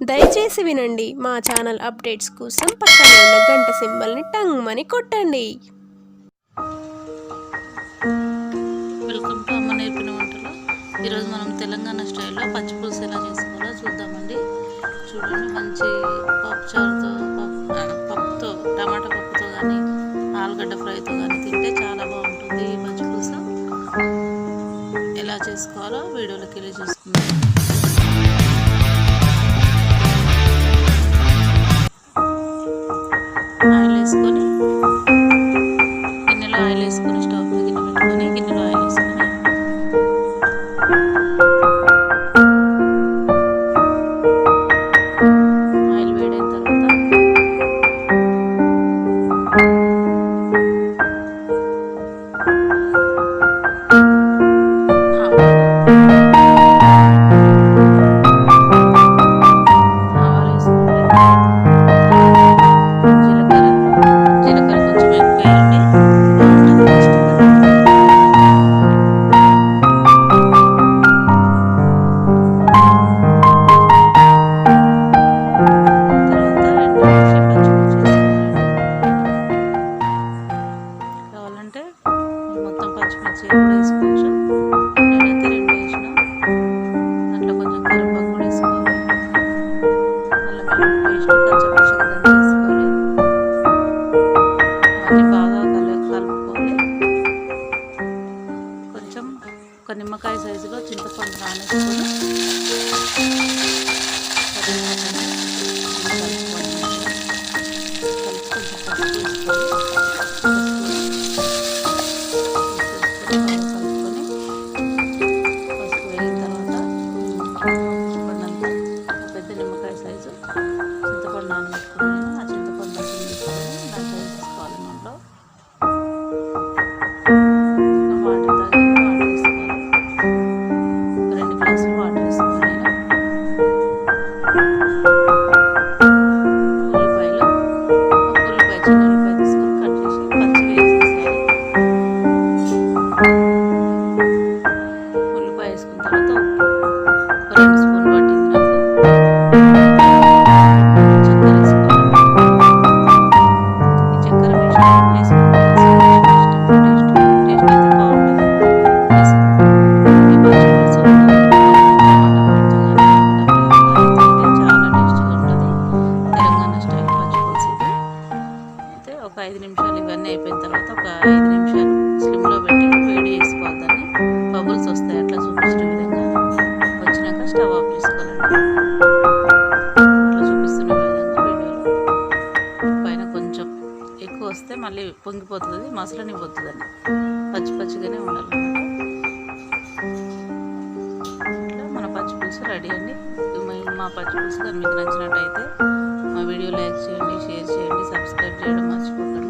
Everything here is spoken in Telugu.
దయచేసి వినండి. మా ఛానల్ అప్డేట్స్ కోసం పక్కన ఉన్న గంట సింబల్ని టంగ్ కొట్టండి. వెల్కమ్ టు అమ్మ నేర్పిన వంటలు. ఈరోజు మనం తెలంగాణ స్టైల్లో పచ్చిపులుసు ఎలా చేసుకోవాలో చూద్దామండి. చూడండి, మంచి పప్పుచారుతో పప్పుతో టమాటా పప్పుతో కానీ ఆలుగడ్డ ఫ్రైతో కానీ తింటే చాలా బాగుంటుంది. ఈ పచ్చిపులుసు ఎలా చేసుకోవాలో వీడియోలోకి వెళ్ళి చూసుకుందాం. ఆయిల్ వేసుకొని గిన్నెలో ఆయిల్ వేసుకొని స్టవ్ మీద గిన్నె పెట్టుకొని గిన్నెలో ఆయిల్ వేసుకొని ఆయిల్ వేడైన తర్వాత ఆవాలు వేసుకోండి. జీలకర్ర కొంచెం ఎక్కువ వేయండి, బాగుంటుంది టేస్ట్గా. తర్వాత ఎండుమిర్చి పచ్చిమిర్చి వేసుకోవాలండి. కావాలంటే మొత్తం పచ్చిమిర్చి కూడా వేసుకోవచ్చు. నేనైతే 2 వేసిన. దాంట్లో కొంచెం కరివేపాకు కూడా వేసుకోవాలి. అల్లం వెల్లుల్లి పేస్ట్ కచ్చపచ్చగా దంచేసుకోవాలి. అవన్నీ బాగా కలుపుకోవాలి. కొంచెం ఒక నిమ్మకాయ సైజులో చింతపండు నానేసుకొని పసుపు వేగిన తర్వాత చింతపండు ఒక పెద్ద నిమ్మకాయ సైజు చింతపండు నానబెట్టుకున్నాను. ఆ చింతపండు రసం తీసుకొని దాంట్లో వేసేసుకోవాలి. దాంట్లో వాటర్ తగిన వాటర్ వేసుకోవాలి. 2 గ్లాసులు వాటర్ వేసుకున్నాను నేను. ఉల్లిపాయలు ఒక ఉల్లిపాయ, చిన్న ఉల్లిపాయ తీసుకొని కట్ చేసి పచ్చిగా వేసేసేయాలి. ఉల్లిపాయ వేసుకున్న తర్వాత ఉప్పు ఒక 2 స్పూన్లు పట్టింది నాకు. చక్కెర వేసుకోవాలి. ఈ చక్కెర మీ ఇష్టం, వేసుకుంటే టేస్ట్ అయితే బాగుంటుంది. ఈ పచ్చిపులుసు టమాటా పప్పుతో కానీ తింటే చాలా టేస్ట్గా ఉంటుంది. తెలంగాణ స్టైల్ పచ్చిపులుసు ఇది. అయితే ఒక 5 నిమిషాలు ఇవన్నీ అయిపోయిన తర్వాత ఒక 5 నిమిషాలు స్లిమ్లో పెట్టి వేడి చేసుకోవాలి. దాన్ని బబుల్స్ వస్తాయి, అట్లా చూపించిన విధంగా వచ్చినాక స్టవ్ ఆఫ్ చేసుకోవాలండి. అట్లా చూపిస్తున్న విధంగా వీడియోలో పైన కొంచెం ఎక్కువ వస్తే మళ్ళీ పొంగిపోతుంది, మసలనిపోతుందని. పచ్చి పచ్చిగానే ఉండాలన్నమాట. ఇట్లా మన పచ్చిపులుసు రెడీ అండి. మా పచ్చిపులుసు కానీ మీకు నచ్చినట్టయితే మా వీడియో లైక్ చేయండి, షేర్ చేయండి, సబ్స్క్రైబ్ చేయడం మర్చిపోకండి.